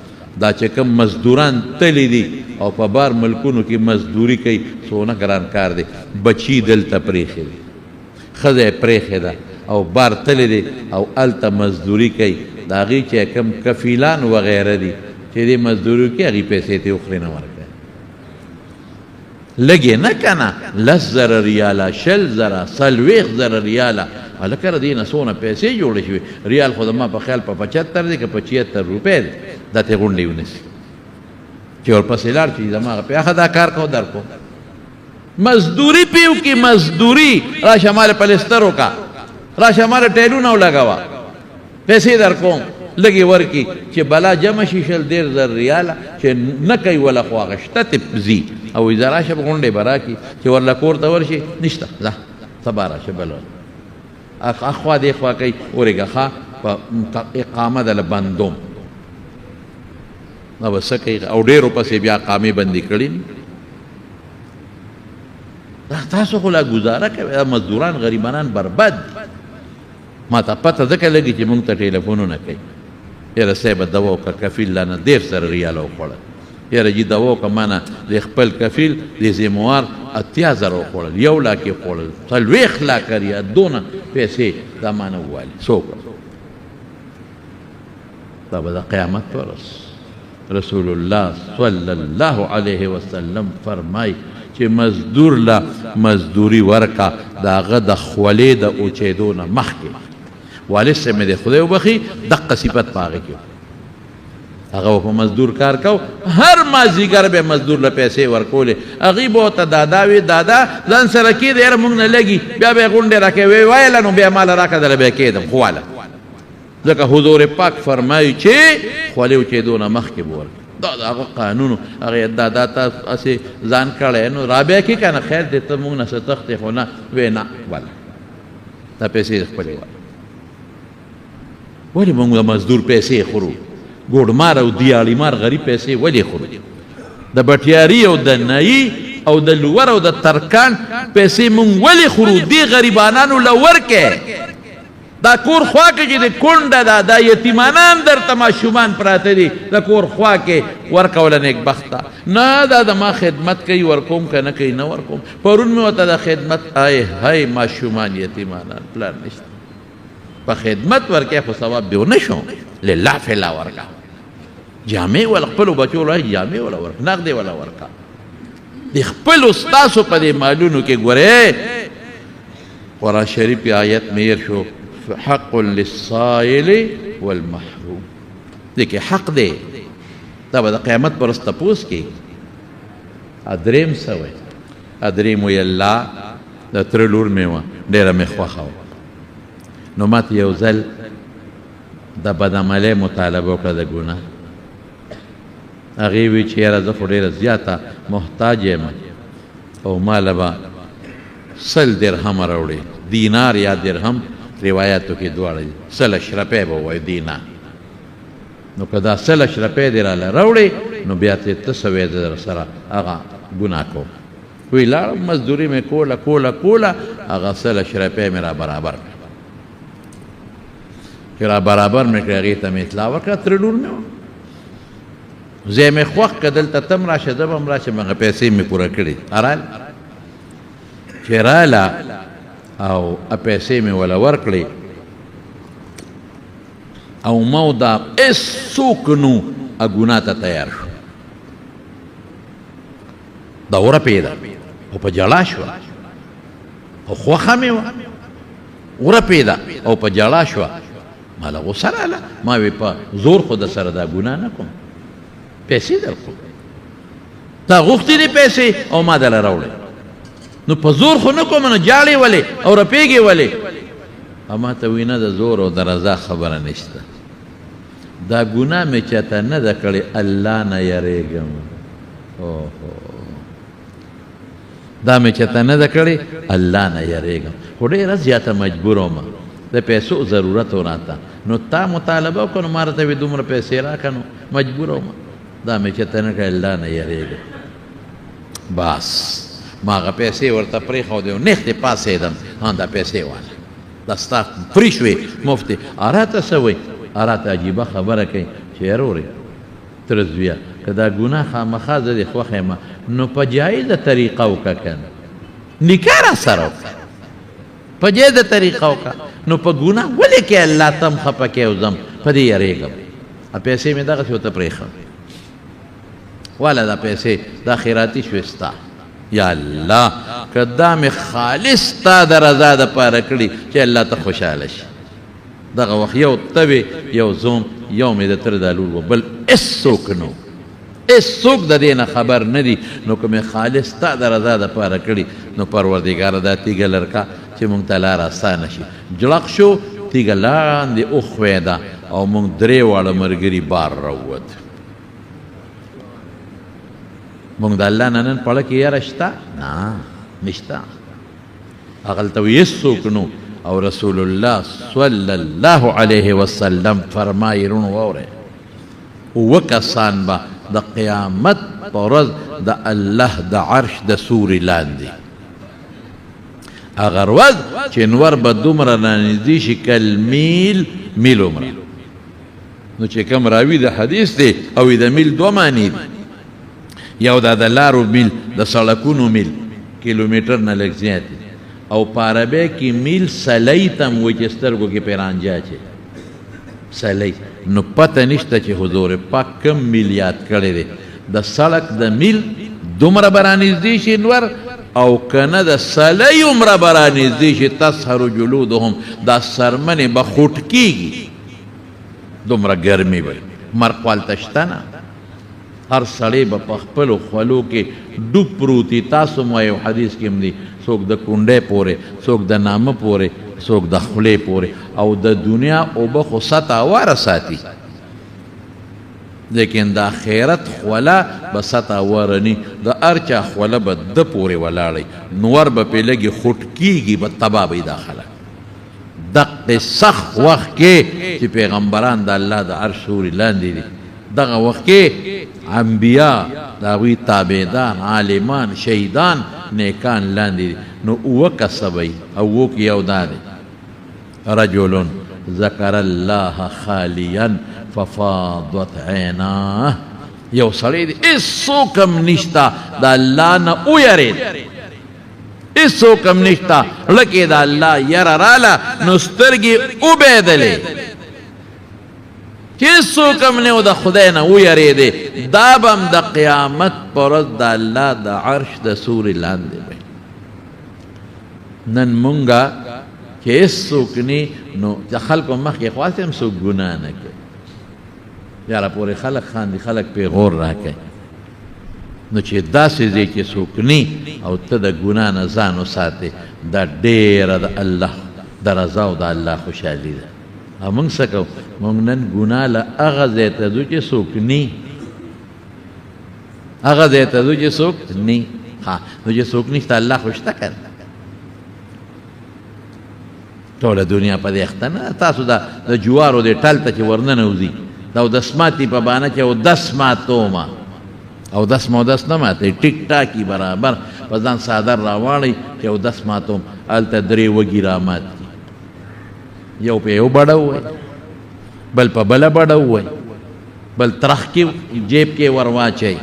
دا چې کوم مزدوران تللی دي او په بار ملکونو کې مزدوري کوي څونه ګران کار دی بچي دلته پرېښې دي ښځه یې پرېښې ده او بار تللی دی او هلته مزدوري کوي د هغې چې کوم کفیلان وغیره دي چې دې مزدوري کوي هغې پیسې ته وخوري نه ورکوي لګې نه که نه 10 زره ریاله 20 زره 40 زره ریاله هلکه د دې نه څونه پیسې جوړې شوې ریال خو زما په خیال په 75 دی که په 76 روپۍ دی دا ته غونډې ونیسي چې ورپسې لاړ شي زما هغه پیاخه دا کار کو در کو مزدوري پیو کې مزدوري راشه مال پلستر وکړه راشه مال ټیلونه ولګوه پیسې در کوم لګې ورکي چې بلا جمع شي 1.5 زره ریاله چې نه کوي ولا خو هغه شته ته ځي او وایي زه راشه غونډې به راکړي چې ورله کور ته ورشي نشته ځه سبا راشه بل اخوا دې خوا کوي ورېږه ښه په اقامه دله بندوم نو به څه کوي او ډېرو پسې بیا اقامې بندي کړي تاسو خو لا ګزاره کوئ مزدوران غریبانان برباد ما ته پته ځکه لګي چې مونږ ته ټیلیفونونه کوي یاره صاحبه دوا وکړه کفیل لانه 1.5 ریاله وخوړل یاره جي دوا وکړه ما نه د خپل کفیل د زیموار 80 زره وخوړل 1 لاک یې وخوړل 40 لاکه ریا دونه پیسې دا ما نه ووالي څوک دا به د قیامت په ورځ رسول الله صلی الله علیه وسلم فرمای چې مزدور لا مزدوري ورکا دا هغه د خولې د اوچېدو نه مخکې والد صاحب مې د خدای وبخي دقه صفت په هغه کې هغه په مزدور کار کو هر مازدیګر به مزدور له پیسې ورکولې هغې به ورته دادا وي دادا ځان سره کېد یاره مونږ نه لګي بیا به یې غونډې راکوې ویې ویله نو بیا ماله راکړه دله به یې کېدم خو واله ځکه حضور پاک فرمایي چې خولې اوچېدو نه مخکې به ورکړي دا د هغه قانونو هغې دادا ته هسې ځان کړی نو رابیا کې که نه خیر دی ته مونږ نه څه تښتې خو نه وی نه واله دا پیسې خپلې واله ولې مونږ د مزدور پیسې خورو ګوډمار او دیاړیمار غریب پیسې ولې خورو د بټیاري او د نایي او د لور او د ترکان پیسې مونږ ولې خورو دې غریبانانو له ورکې دا کور خوا کې چې د کونډه ده دا یتیمانان درته ماشومان پراته دي د کور خوا کې ورکوله نیکبخته نه دا د ما خدمت کوي ورکوم که نه کوي نه ورکوم پرون مې ورته د خدمت ای های ماشومان یتیمانان پلار نشته په خدمت ورکې خو ثواب به ونه شو لله فلا ورکه جامې ول خپلو بچو له جامې وله ورکه نغدې وله ورکه د خپلو ستاسو په دې مالونو کې ګورې قرآن شریف آیت میر شو حق للسائل والمحروم دیکھے حق دے دا به د قیامت پر ورځ تپوس کوي ادریم څه وی ادریم وی الله د تره لور مې وه ډېره مې خوښه وه نو ماته یو ځل د بدعملۍ مطالبه وکړه د ګناه هغې وی چې یاره زه خو ډېره زیاته محتاج یم او ماله به 100 درهمه راوړې دینار یا درهم روایاتو کې دواړه 100 اشرفۍ به ووایو دینار نو که دا 100 اشرفۍ دې راله راوړې نو بیا ته څه وی در سره هغه ګناه کوم وی لاړم مزدوري مې کوله هغه سل اشرفۍ مې را برابر کړه چې را برابر مې کړې هغې ته مې اطلاع وکړه تره لور مې وه ځای مې خوښ که دلته تم راشه زه به هم راشم هغه پیسې مې پوره کړې راله چې راله او پیسې مې وله ورکړې او ما دا هېڅوک نو ګناه ته تیار شو دا ورپېده او په جړا شوه او خوښه مې وه ورپېده او په جړا شوه ما له غوسه راله ما وی په زور خو د سره دا ګناه نه کوم پیسې درکړو تا غوښتې دي پیسې او ما دله راوړې نو په زور خو نه کوم نو جاړې ولې او رپېږې ولې ما ته وی نه د زور او د رضا خبره نشته دا ګناه مې چاته نه ده کړې الله نه یریږم دا مې چاته نه ده کړې الله نه یریږم خو ډېره زیاته مجبور وم د پیسو ضرورت و راته نو تا مطالبه وکړه نو ما راته وې دومره پیسې راکړه نو مجبور وم دا مې چاته نه کړې الله نه یریږم بس ما هغه پیسې ورته پرېښودې او نېغ دې پاڅېدم دا پیسې واله دا ستا پرې شوې مفتي راته څه وایي راته عجیبه خبره کوي چې یارورې تره زویه که دا ګناه خامخا زه دې خوښ یم نو په جایزه طریقه وکړه که نه نکاح را سره وکړه په جایزه طریقه وکړه نو په ګناه ولې کې الله تم خفه کې او زم په دې یریږم پیسې مې دغسې ورته پرېښه واله دا پیسې دا خیراتي شوې ستا یا الله که دا مې خالص ستا د رضا دپاره کړي چې الله ته خوشحاله شي دغه وخت یو ته وې یو زوم یو مې د تره دا لور و بل هېڅوک نو هېڅوک د دې نه خبر نه دي نو که مې خالص ستا د رضا دپاره کړي نو پروردګاره دا تیږه لرکه چې مونږ ته لار اسانه شي جړق شو تیږه لاندې وښوېده او مونږ درې واړه ملګري بار راووت مونږ د الله نه نن پړه کې یاره شته نه نشته هغلته وي هېڅوک نو او رسول الله صلی الله علیه وسلم فرمایي رونو واورئ اووه کسان به د قیامت په ورځ د الله د عرش د سوري لاندې هغه ورځ چې نور به دومره رانږدې شي کالمیل میل عمره نو چې کوم راوي د حدیث دی او د میل دوه معنی دي یو دا د لارو میل د سړکونو میل کیلومیټر نه لږ زیات دی او په عربی کې میل سلی ته هم وایي چې سترګو کې پیرانجا چې سلی نو پته نشته چې حضور پاک کم میل یاد کړی دی د سړک د میل دومره به رانږدې شي نور او که نه د سلی عمره به رانږدې شي تسهر جلودهم دا سرمنې به خوټ کېږي دومره ګرمي به مرق والته شته نه هر سړی به په خپلو خولو کې ډوب پروت وي تاسو مو یو حدیث کې هم دی څوک د کونډۍ پورې څوک د نامه پورې څوک د خولې پورې او د دنیا اوبه خو سطح واره ساتي لیکن د آخرت خوله به سطح واره ني د هر چا خوله به ده پورې ولاړی نور به پرې لږې خوټ کېږي به تباه به دا خلک دقې سخت وخت کې چې پیغمبران د الله د عرش سوري لاندې دي دغه وخت کې انبیا د هغوی تابعدان عالمان شهیدان نیکان لاندې دي نو اووه کسه به او اووه کې یو دا دی رجل ذکر الله خالیا ففاضت عیناه یو سړی دی هېڅوک هم نشته د الله نه ویرېد هېڅوک هم نشته زړه کې د الله یره راله نو سترګې وبهېدلې چې هېڅوک هم نه و د خدای نه ویرېدې دا به هم د قیامت په ورځ د الله د عرش د سوري لاندې وي نن مونږه چې هېڅوک نه نو د خلکو مخکې خواستې هم څوک ګناه نه کوي یاره پورې خلک خاندي خلک پې غور راکوي نو چې داسې ځای کې څوک نه او ته د ګناه نه ځان وساتې دا ډېره د الله د رضا او د الله خوشحالي ده او موږ څه کوو موږ نن ګناه له هغه ځای ته ځو چې څوک نه هغه ځای ته ځو چې څوک نه نو چې څوک نشته الله خو شته که ټوله دنیا په دې اخته نه تاسو د جوارو دې ټل ته چې ورننوځي دا اودس ماتي په بهانه چې اودس ماتومه اودس مودس نه ماتوي ټیک ټاکي برابر په په ځان څادر راواړئ چې اودس ماتوم هلته درې وږي رامات دي یو په یو بډه ووایي بل په بله بډه ووایي بل ترخ کې جیب کې ور واچئ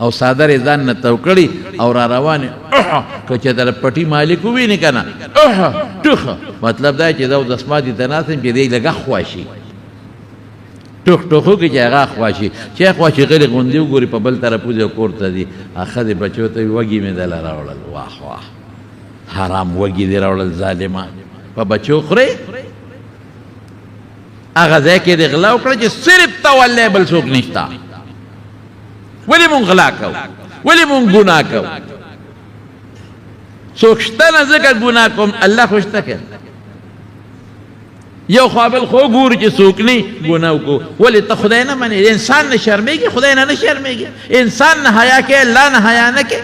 او څادر یې ځان نه تو کړي او را روان که چې در پټي مالک وویني که نه ټوخه مطلب دا چې زه اودس ماتي ته ناست یم چې دی لږه خواشي ټوخ ټوخو کې چې هغه خواشي چې خواشي غلې غوندې وګوري په بل طرف وځي او کور ته ځي ښځې بچو ته وږي مې دله راوړل واه واه حرام وږي دې راوړل ظالمه په بچو خورې هغه ځای کې دې غلا وکړه چې صرف ته والله بل څوک نشته ولې مونږ غلا کوو ولې مونږ ګناه کوو څوک شته نه ځکه ګناه کوم الله خو شته که یو خوا بل خو ګوري چې څوک نه ګناه وکړو ولې ته خدای نه منې انسان نه شرمېږي خدای نه شرمېږي انسان نه حیا کوي الله نه حیا نه کوي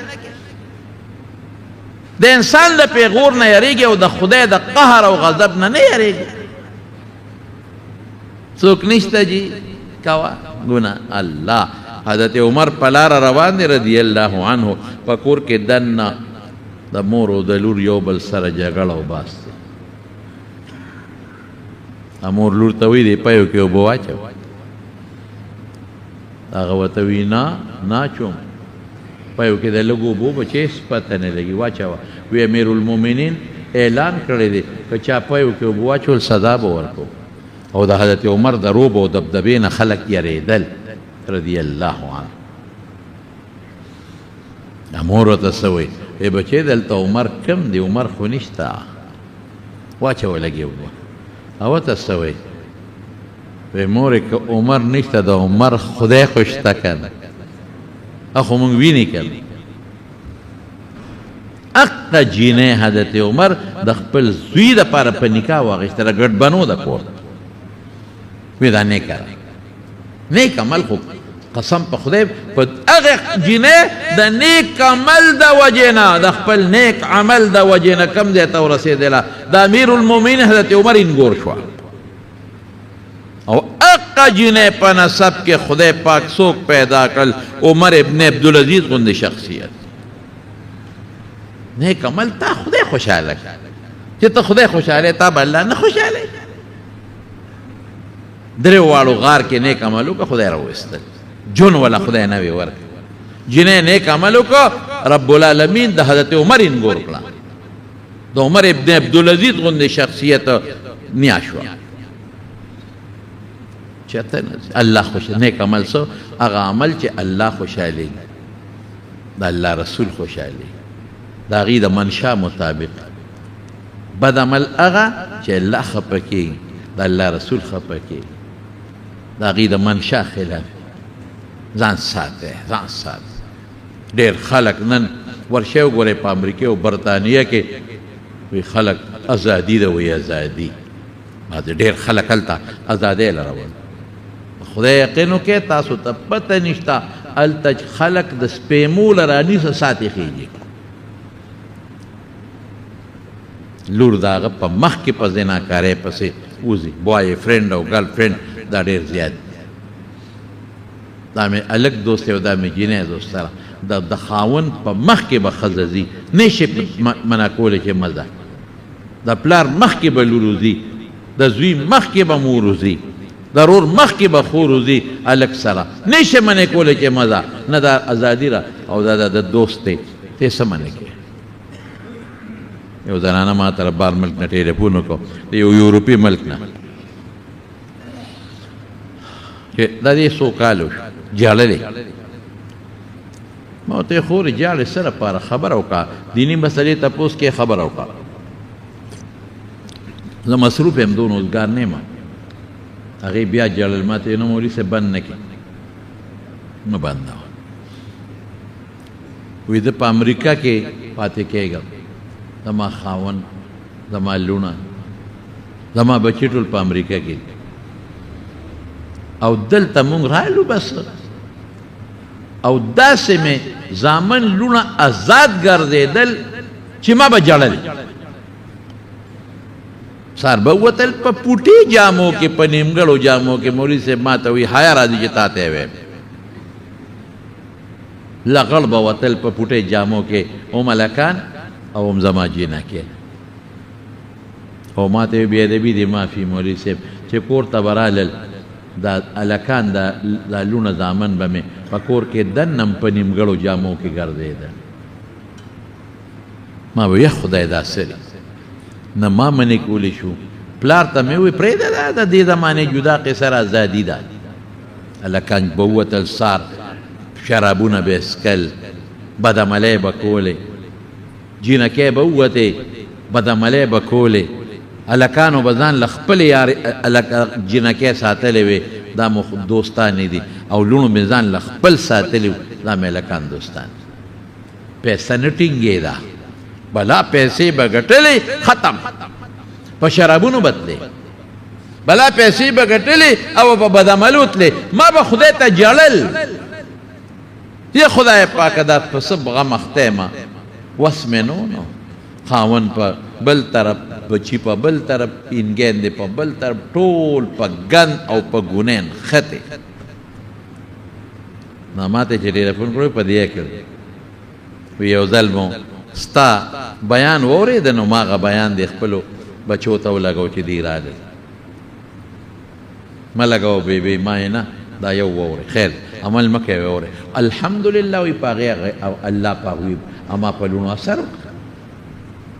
د انسان د پیغور نه یریږي او د خدای د قهر او غضب نه یریږي څوک نشته جی کوه ګناه الله حضرت عمر په لاره روان دی رضی الله عنه په کور کې دننه د مور او د لور یو بل سره جګړه او باس دی مور لور ته وایي دی پیو کې اوبه واچو هغه ورته وایي نه اچوم پیو کې د لږو اوبو به چې هېڅ پته نه لګي واچوه وی امیر المؤمنین اعلان کړی دی که چا پیو کې اوبه واچول سزا به ورکړو او د حضرت عمر د روب او دبدبې نه خلک یریدل رضی الله عنه مور ورته څه وایي ای بچې دلته عمر کم دی عمر خو نشته واچوه لږې اوبه او ته څه وایي وی مورې که عمر نشته د عمر خدای خو شته که نه اخو مونږ ویني که نه اقته جینۍ حضرت عمر د خپل زوی دپاره په نکاح واخېستله ګډ بنو د کور وی دا نیک نیک عمل خو قسم په خدای په هغه جینۍ د نیک عمل د وجې نه د خپل نیک عمل د وجې نه کم ځای ته ورسېدله د امیر المؤمنین حضرت عمر انګور شوه او هغه جینۍ په نسب کې خدای پاک څوک پیدا کړل عمر ابن عبدالعزیز غوندې شخصیت نیک عمل تا خدای خوشحاله چې ته خدای خوشحاله تا به الله نه خوشحاله درې واړو غار کې نیک عمل وکړه خدای راویستل جون ولا خدای نه وی ورک جنې نیک عمل وکړه رب العالمین د حضرت عمر انګور کړه د عمر ابن عبدالعزیز غوندې شخصیت نیا شوه چېرته نه الله خوش نیک عمل څه هغه عمل چې الله خوشحالېږي د الله رسول خوشحالېږي د هغې د منشا مطابق بد عمل هغه چې الله خفه کېږي د الله رسول خفه کېږي د هغې د منشا خلاف ځان ساته ځان ساته ډېر خلک نن ورشئ وګورئ په امریکا او برطانیه کې وی خلک ازادي ده وی ازادي ډېر خلک هلته ازادۍ لرول خدای یقین وکړئ تاسو ته پته نشته هلته خلک د سپېمو له رانیسه ساتې خېږي لور د هغه په مخ کې په زناکارۍ پسې وځي بوای فرینډ او ګرل فرینډ دا ډېر زیات دا مې الک دوست او دا مې جینۍ دوست سره د خاوند په مخ کې به ښځه ځي نه شي منع کولی چې مزه د پلار مخ کې به لور وځي د زوی مخ کې به مور وځي د رور مخ کې به خور وځي الک سره نه شي منع کولی چې مزه نه دا ازادي را او دا د دوست دی ته څه منع کوې یو زنانه ما ته بار ملک نه ټیلیفون وکړو د یو یورپي ملک نه چې دا دې څو کالو جاړلې ما ورته خورې جاړې څه لپاره خبره وکړه دیني مسلې تپوس کې خبره وکړه زه مصروف یم دون روزګار نه یم هغې بیا جاړل ما ته نه مولي صاحب بند نه کړي نه بندوه وی زه په امریکا کې پاتې کېږم زما خاوند زما لونه زما بچي ټول په امریکا کې او دلته مونږ رالو بس او داسې مې زامن لونه آزاد ګرځېدل چې ما به جړل سار به وتل په پوټي جامو کې په نیمګړو جامو کې مولوي صاحب ما ته وایي حیا راځي چې تا ته وایم لغړ به وتل په پوټۍ جامو کې او ملکان او هم زما جینکې او ما ته بې ادبي دي معافي مولوي صاحب چې کور ته به رالل دا هلکان دا لوڼه زامن به مې په کور کې دننه په نیمګړو جامو کې ګرځېده ما به یا خدای دا څه نه ما منې کولی شو پلار ته مې وویل پرېږده دا د دې زمانې جدا قصه ازادي ده هلکان به ووتل سار شرابونه به څکل بدعملۍ به کولې جینکۍ به ووتې بدعملۍ به کولې هلکانو به ځان له خپلې جینکۍ ساتلې وې دا مو دوستانې دي او لوڼو مې ځان له خپل ساتلي دا مې هلکان دوستان پیسه نه ټینګېده بلا پیسې به ګټلې ختم په شرابونو بدلې بلا پیسې به ګټلې او په بدعملو تلې ما به خدای ته جړل یا خدای پاکه دا په څه غم اخته یم وس مې نو خاوند په بل طرف بچی په بل طرف انګیندې په بل طرف ټول په ګند او په ګونین ختې نو ما ته چې ټېلیفون کړی په دې کړی وی یو ځل مو ستا بیان واورېده نو ما هغه بیان د خپلو بچو ته ولګو چې دی راغل مه لګوه بیبي ما یې نه دا یو واورې خیر عمل مه کوې واورې الحمدلله وی په هغې الله په هغوی اما په لوڼو اثر وکړه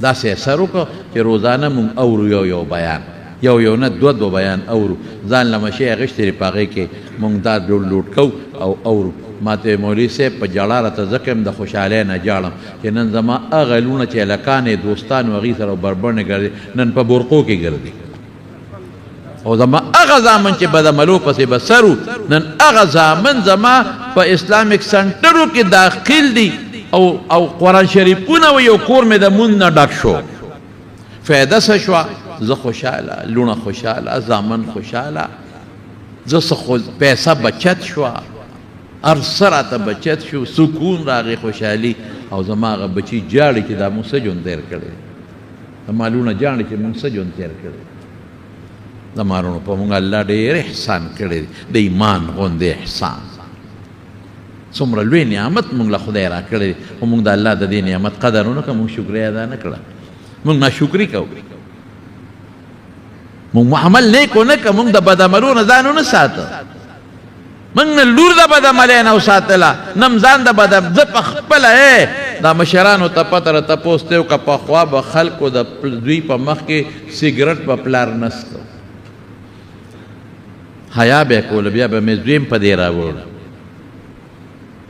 داسې اثر وکړه چې روزانه مونږ اورو یو بیان یو نه دوه بیان اورو ځان له مشۍ اخیستې دي په هغې کې مونږ دا لوټ کوو او اورو ما ته مولوي صاحب په ژړا راته ځکه یم د خوشحالۍ نه ژاړم چې نن زما هغه لوڼه چې هلکان یې دوستان و هغې سره بربنډې ګرځي نن په برقو کې ګرځي او زما هغه زامن چې بدعملو پسې به سر نن هغه زامن زما په اسلامک سنټرو کې داخل دي او قرآن شریفونه و یو کور مې د مونځ نه ډک شو فایده څه شوه زه خوشحاله لوڼه خوشحاله زامن خوشحاله زه څه پیسه بچت شوه هر څه راته بچت شو سکون راغی خوشحالي او زما هغه بچي جاړي چې دا مونږ څه ژوند تېر کړی زما لوڼه جاړي چې مونږ څه ژوند تېر کړی زما وروڼو په مونږ الله ډېر احسان کړی د ایمان غوندې احسان څومره لوی نعمت مونږ له خدای را کړی خو مونږ د الله د دې نعمت قدر ونه کړه مونږ شکرۍ ادا نه کړه مونږ ناشکري کوو مونږ عمل نیک ونه کړه مونږ د بدعملو نه ځان ونه ساته مونږ نه لور د بدعملۍ نه وساتله نه م ځان د زه په خپله دا مشرانو ته پته راته تپوس ته وکړه پخوا به خلکو د دوی په مخ کې سګرټ په پلار نسته حیا به یې کوله بیا به مې دویم په دې راوړه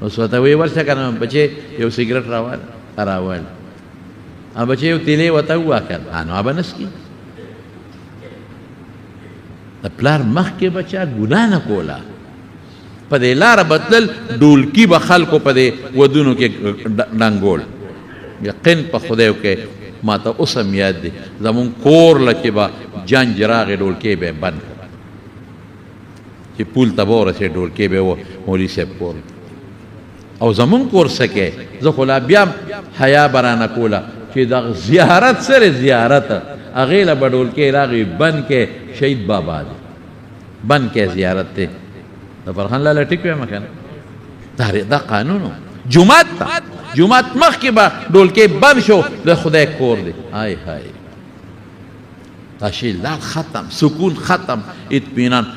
اوس ورته ویې ورشه که نه بچې یو سګرټ راول بچې یو تیلې ورته وواکړ نو به نسکي د پلار مخکې به چا ګناه نه کوله په دې لاره بدلل ډولکي به خلکو په دې ودونو کې ډنګول یقین په خدای وکړئ ما ته اوس هم یاد دی زمونږ کور له چې به جنج راغې ډولکۍ به یې بند کړه چې پول ته به ورسېد ډولکۍ به یې مولوي صاحب کور او زمونږ کور څه کې زه خو لا بیا هم حیا به رانه کوله چې د زیارت سره زیارت هغې له به ډولکۍ راغی بند کې شهید بابا دی بند کې زیارت دی د فرخان لاله ټیک وایم که نه دا قانون و جومات ته جومات مخکې به ډولکۍ بند شو د خدای کور دی های های دا شی لال ختم سکون ختم اطمینان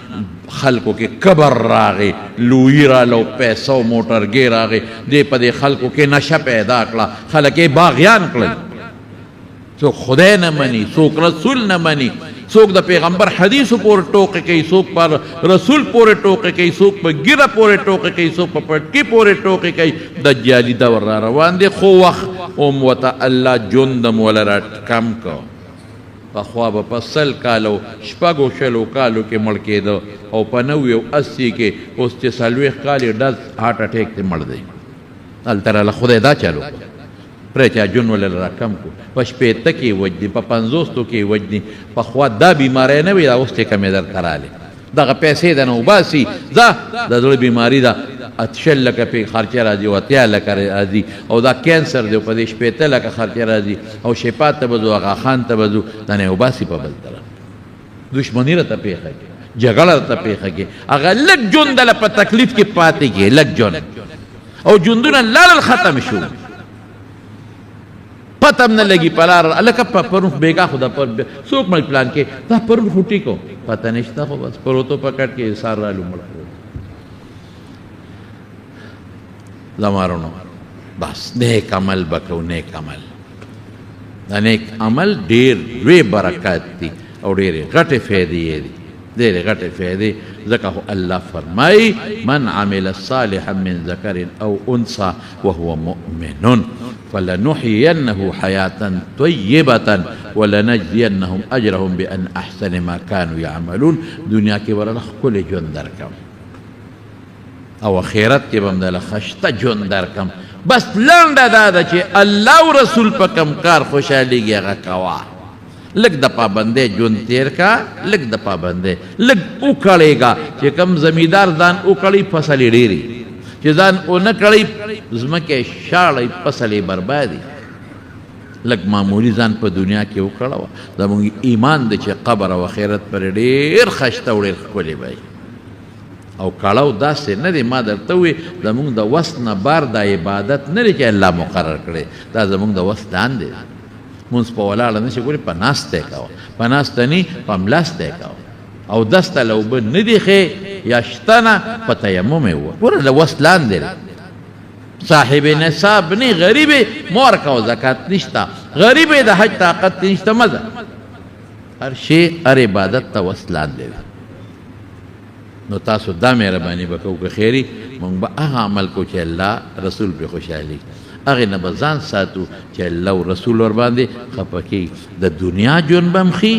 خلکو کې کبر راغی لویي راله پیسه او موټرګۍ راغی دې په دې خلکو کې نشه پیدا کړه خلک یې باغیان کړل څوک خدای نه مني څوک رسول نه مني څوک د پیغمبر حدیثو پورې ټوکې کوي څوک پر رسول پورې ټوکې کوي څوک په ګیره پورې ټوکې کوي څوک په پټکي پورې ټوکې کوي دجالي دور را روان دی خو وخت هم ورته الله ژوند موله را کم کو پخوا به په 100 کالو شپږو شلو کالو کې مړ کېده او په 90 کې اوس چې 40 کال یې ډز هارټ اټیک ته مړ دی هلته راله خدای دا چالو پرې چې ژوند ولې را کم کو په 80 کې وجدي په 50 کې وجدي پخوا دا بیماری نه وي دا اوس چې کمې درته راغلې دغه پیسې د نه وباسي ځه د زړه بیماري ده 8 لکه پې خرچه راځي او 8 لکه راځي او دا کینسر دی په دې 80 لکه خرچه راځي او شفات ته به ځو هغه خان ته به ځو د نه وباسي په بل طرف دشمني راته پېښه کړي جګړه راته پېښه کړي هغه لږ ژوند دله په تکلیف کې پاتې کړي لږ ژوند او جندونه لال ختم شو پته هم نه لګي په لار هلکه پرون بېګا خو دا څوک مړ پلان کې دا پرون خو ټیکو پته نشته خو بس پروتو پکټ کې سار رالو مړ زمارونو بس نیک عمل بکو نیک عمل دا نیک عمل ډېر لوی برکات دي او ډېرې غټې فایدې دي ډېرې غټې فایدې ځکه خو الله فرمایي من عمل صالحا من ذکر او انثى وهو مؤمن فلنحيينه حياة طيبة ولنجزينهم أجرهم بأن أحسن ما كانوا يعملون دنیا کې ورله ښکلی ژوند درکم او آخرت کې به هم دله خشته ژوند درکم بس لنډه دا ده چې الله او رسول په کوم کار خوشحالېږي هغه کوه لږ د پابندۍ ژوند تېر کا لږ د پابندۍ لږ وکړېږه چې کوم زمیندار ځان وکړي فصل یې ډېرې چې ځان ونه کړی ځمکې شاړی فصل یې بربادي لږ معمولي ځان په دنیا کې وکړه وه زموږ ایمان دی چې قبر او آخرت پرې ډېر ښایسته او ډېر ښکلی به او کړاو داسې نه دی ما درته ووایي زموږ د وس نه بار دا عبادت نه دی چې الله مقرر کړی دا زموږ د وس لاندې دی مونځ په ولاړه نه شي ګورې په ناسته یې کوه په ناسته نه په هملاسته یې کوه او دسته له اوبه نه دي ښې یا شته نه په تیمم یې ووه ګوره د وس لاندې دی صاحب نصاب نه غریب مور کو زکات نشته غریب د حج طاقت نشته مزه هر شی هر عبادت ته وس لاندې دی نو تاسو دا مهرباني به کوو که خیري مونږ به هغه عمل کو چې الله رسول پرې خوشحالي هغې نه به ځان ساتو چې الله او رسول ورباندې خفه کېږي د دنیا ژوند به هم ښي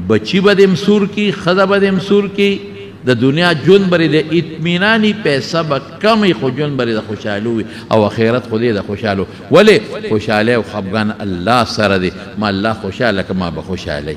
بچي به دې هم سور کړي ښځه به دې هم سور کړي د دنیا ژوند به د اطمیناني پیسه به کمې خو ژوند به د خوشحالو وي او آخرت خو دې د خوشحالو ولې خوشحالۍ او خفګان الله سره دی ما الله خوشحاله که ما به خوشحالۍ